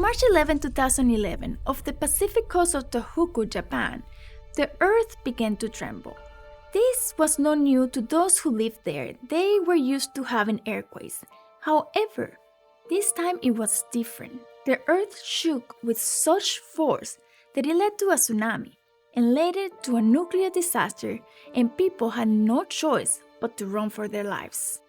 March 11, 2011, off the Pacific coast of Tohoku, Japan, the earth began to tremble. This was not new to those who lived there. They were used to having earthquakes. However, this time it was different. The earth shook with such force that it led to a tsunami and later to a nuclear disaster, and people had no choice but to run for their lives.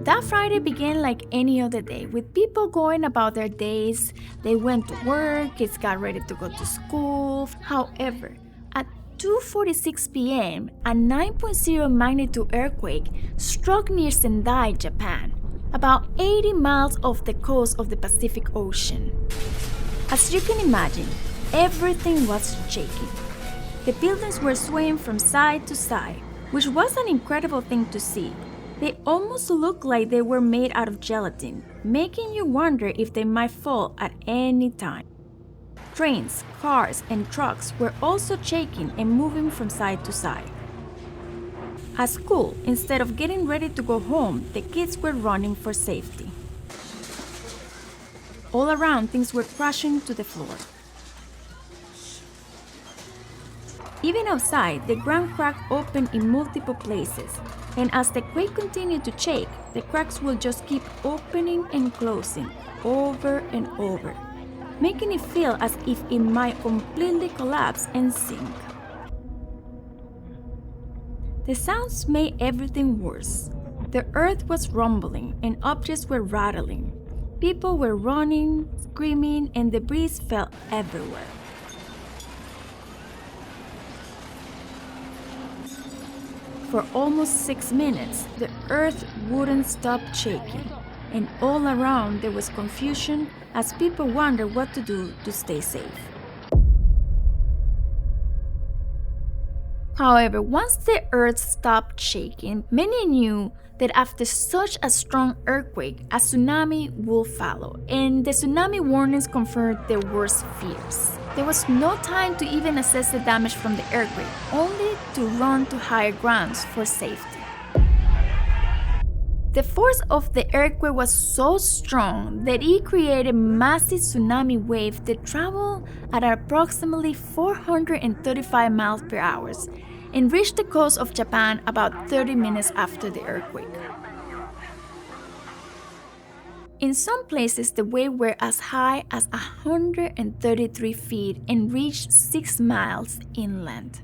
That Friday began like any other day, with people going about their days. They went to work, kids got ready to go to school. However, at 2:46 p.m., a 9.0 magnitude earthquake struck near Sendai, Japan, about 80 miles off the coast of the Pacific Ocean. As you can imagine, everything was shaking. The buildings were swaying from side to side, which was an incredible thing to see. They almost looked like they were made out of gelatin, making you wonder if they might fall at any time. Trains, cars, and trucks were also shaking and moving from side to side. At school, instead of getting ready to go home, the kids were running for safety. All around, things were crashing to the floor. Even outside, the ground cracked open in multiple places, and as the quake continued to shake, the cracks will just keep opening and closing over and over, making it feel as if it might completely collapse and sink. The sounds made everything worse. The earth was rumbling and objects were rattling. People were running, screaming, and debris fell everywhere. For almost 6 minutes, the earth wouldn't stop shaking, and all around there was confusion as people wondered what to do to stay safe. However, once the earth stopped shaking, many knew that after such a strong earthquake, a tsunami would follow, and the tsunami warnings confirmed their worst fears. There was no time to even assess the damage from the earthquake, only to run to higher grounds for safety. The force of the earthquake was so strong that it created a massive tsunami wave that traveled at approximately 435 miles per hour and reached the coast of Japan about 30 minutes after the earthquake. In some places, the waves were as high as 133 feet and reached 6 miles inland.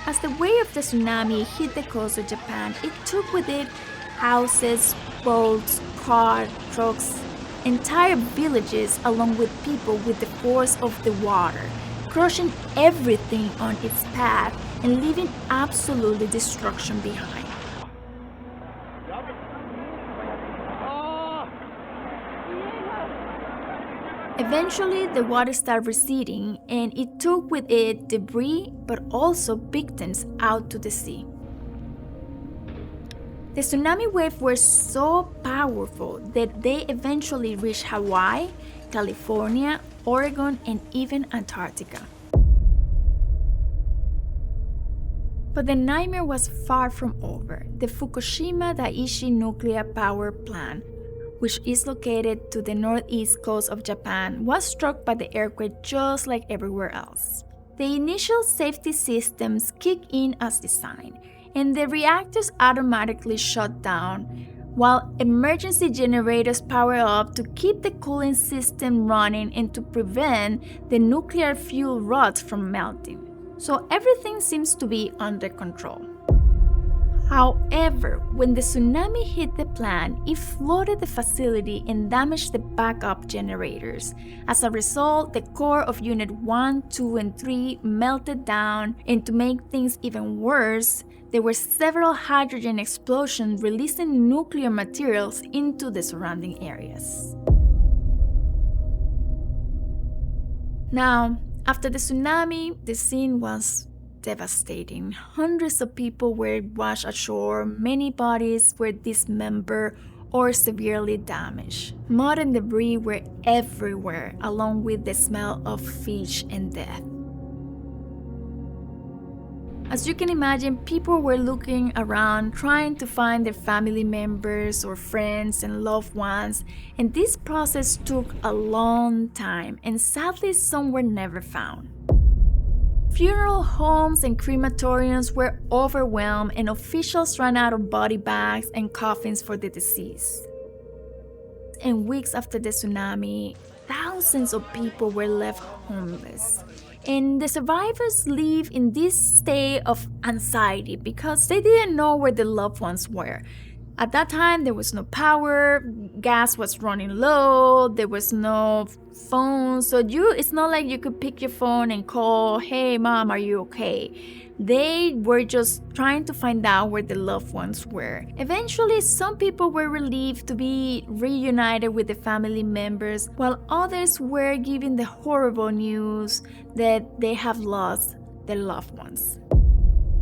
As the wave of the tsunami hit the coast of Japan, it took with it houses, boats, cars, trucks, entire villages, along with people with the force of the water, crushing everything on its path and leaving absolutely destruction behind. Eventually, the water started receding, and it took with it debris, but also victims out to the sea. The tsunami waves were so powerful that they eventually reached Hawaii, California, Oregon, and even Antarctica. But the nightmare was far from over. The Fukushima Daiichi nuclear power plant, which is located to the northeast coast of Japan, was struck by the earthquake just like everywhere else. The initial safety systems kick in as designed, and the reactors automatically shut down, while emergency generators power up to keep the cooling system running and to prevent the nuclear fuel rods from melting. So everything seems to be under control. However, when the tsunami hit the plant, it flooded the facility and damaged the backup generators. As a result, the core of Unit 1, 2, and 3 melted down, and to make things even worse, there were several hydrogen explosions releasing nuclear materials into the surrounding areas. Now, after the tsunami, the scene was devastating. Hundreds of people were washed ashore, many bodies were dismembered, or severely damaged. Mud and debris were everywhere, along with the smell of fish and death. As you can imagine, people were looking around trying to find their family members or friends and loved ones, and this process took a long time, and sadly some were never found. Funeral homes and crematoriums were overwhelmed, and officials ran out of body bags and coffins for the deceased. And weeks after the tsunami, thousands of people were left homeless. And the survivors live in this state of anxiety because they didn't know where their loved ones were. At that time, there was no power, gas was running low, there was no phone, so it's not like you could pick your phone and call, "Hey mom, are you okay?" They were just trying to find out where their loved ones were. Eventually, some people were relieved to be reunited with their family members, while others were given the horrible news that they have lost their loved ones.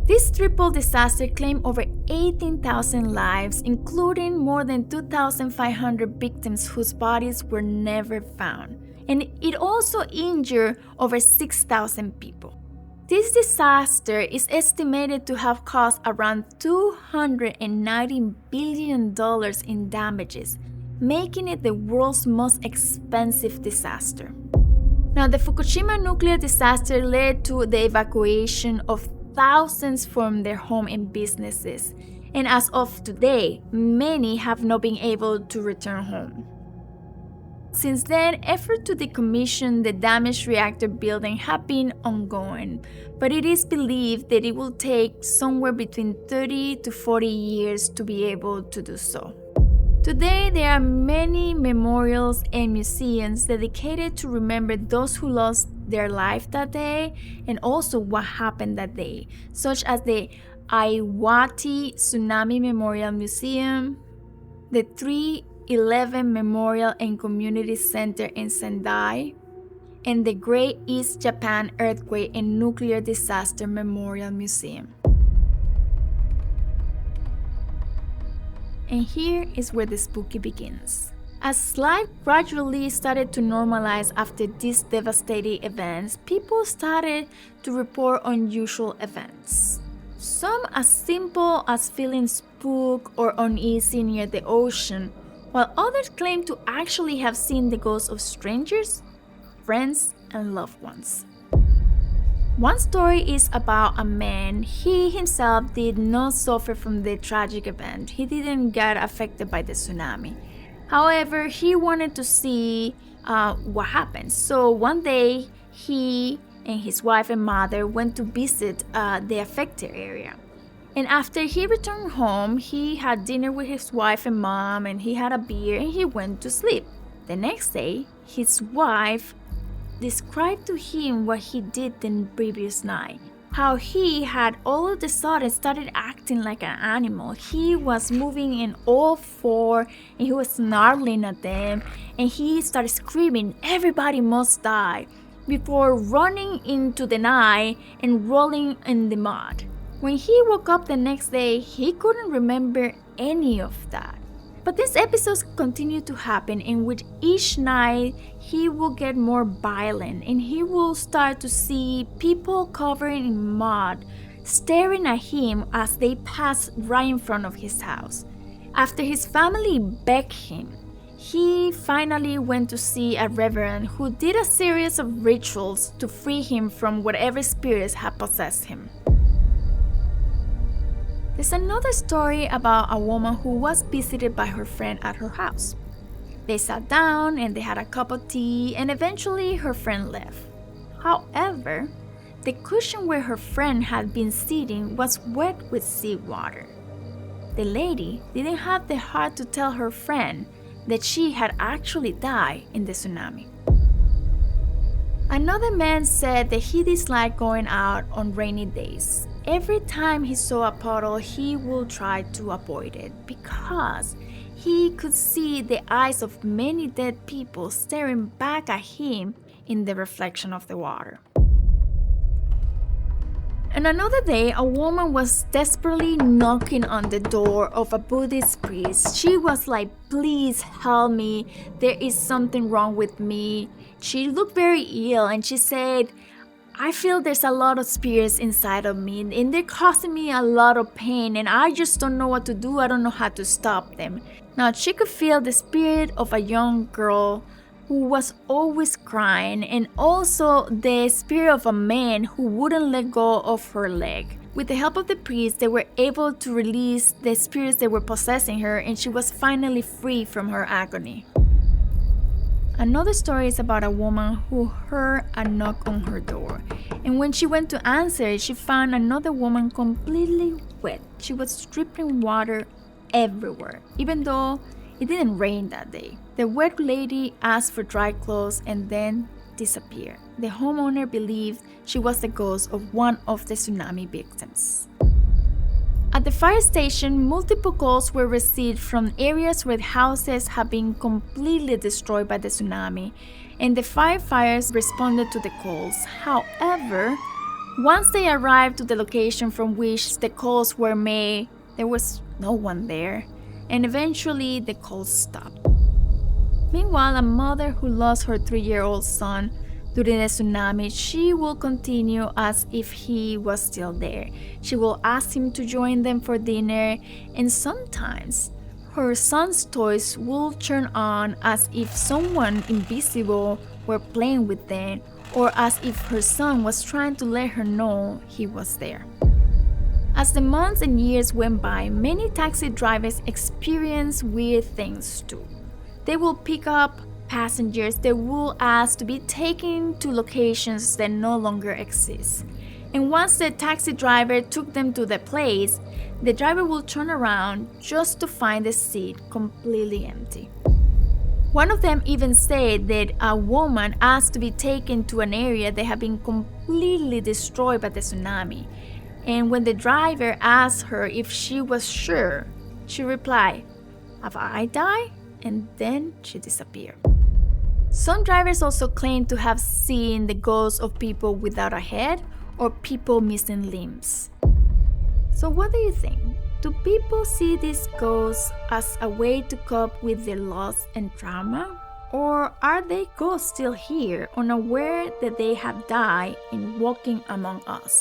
This triple disaster claimed over 18,000 lives, including more than 2,500 victims whose bodies were never found. And it also injured over 6,000 people. This disaster is estimated to have cost around $290 billion in damages, making it the world's most expensive disaster. Now, the Fukushima nuclear disaster led to the evacuation of thousands from their home and businesses, and as of today, many have not been able to return home. Since then, efforts to decommission the damaged reactor building have been ongoing, but it is believed that it will take somewhere between 30 to 40 years to be able to do so. Today, there are many memorials and museums dedicated to remember those who lost their life that day and also what happened that day, such as the Iwate Tsunami Memorial Museum, the 3/11 Memorial and Community Center in Sendai, and the Great East Japan Earthquake and Nuclear Disaster Memorial Museum. And here is where the spooky begins. As life gradually started to normalize after these devastating events, people started to report unusual events. Some as simple as feeling spooked or uneasy near the ocean, while others claim to actually have seen the ghosts of strangers, friends, and loved ones. One story is about a man. He himself did not suffer from the tragic event. He didn't get affected by the tsunami. However, he wanted to see what happened. So one day, he and his wife and mother went to visit the affected area. And after he returned home, he had dinner with his wife and mom, and he had a beer, and he went to sleep. The next day, his wife described to him what he did the previous night. How he had all of a sudden started acting like an animal. He was moving in all four, and he was snarling at them, and he started screaming, "Everybody must die," before running into the night and rolling in the mud. When he woke up the next day, he couldn't remember any of that. But these episodes continued to happen, and with each night, he will get more violent, and he will start to see people covered in mud staring at him as they pass right in front of his house. After his family begged him, he finally went to see a reverend who did a series of rituals to free him from whatever spirits had possessed him. There's another story about a woman who was visited by her friend at her house. They sat down and they had a cup of tea, and eventually her friend left. However, the cushion where her friend had been sitting was wet with seawater. The lady didn't have the heart to tell her friend that she had actually died in the tsunami. Another man said that he disliked going out on rainy days. Every time he saw a puddle, he would try to avoid it because he could see the eyes of many dead people staring back at him in the reflection of the water. And another day, a woman was desperately knocking on the door of a Buddhist priest. She was like, "Please help me. There is something wrong with me." She looked very ill and she said, "I feel there's a lot of spirits inside of me and they're causing me a lot of pain and I just don't know what to do. I don't know how to stop them." Now, she could feel the spirit of a young girl who was always crying, and also the spirit of a man who wouldn't let go of her leg. With the help of the priest, they were able to release the spirits that were possessing her, and she was finally free from her agony. Another story is about a woman who heard a knock on her door, and when she went to answer, she found another woman completely wet. She was dripping water everywhere, even though it didn't rain that day. The wet lady asked for dry clothes and then disappeared. The homeowner believed she was the ghost of one of the tsunami victims. At the fire station, multiple calls were received from areas where houses had been completely destroyed by the tsunami, and the firefighters responded to the calls. However, once they arrived to the location from which the calls were made, there was no one there, and eventually the calls stopped. Meanwhile, a mother who lost her 3-year-old son during the tsunami, she will continue as if he was still there. She will ask him to join them for dinner, and sometimes her son's toys will turn on as if someone invisible were playing with them, or as if her son was trying to let her know he was there. As the months and years went by, many taxi drivers experienced weird things too. They will pick up passengers that will ask to be taken to locations that no longer exist. And once the taxi driver took them to the place, the driver will turn around just to find the seat completely empty. One of them even said that a woman asked to be taken to an area that had been completely destroyed by the tsunami. And when the driver asked her if she was sure, she replied, "Have I died?" And then she disappeared. Some drivers also claim to have seen the ghosts of people without a head or people missing limbs. So what do you think? Do people see these ghosts as a way to cope with their loss and trauma? Or are they ghosts still here, unaware that they have died and walking among us?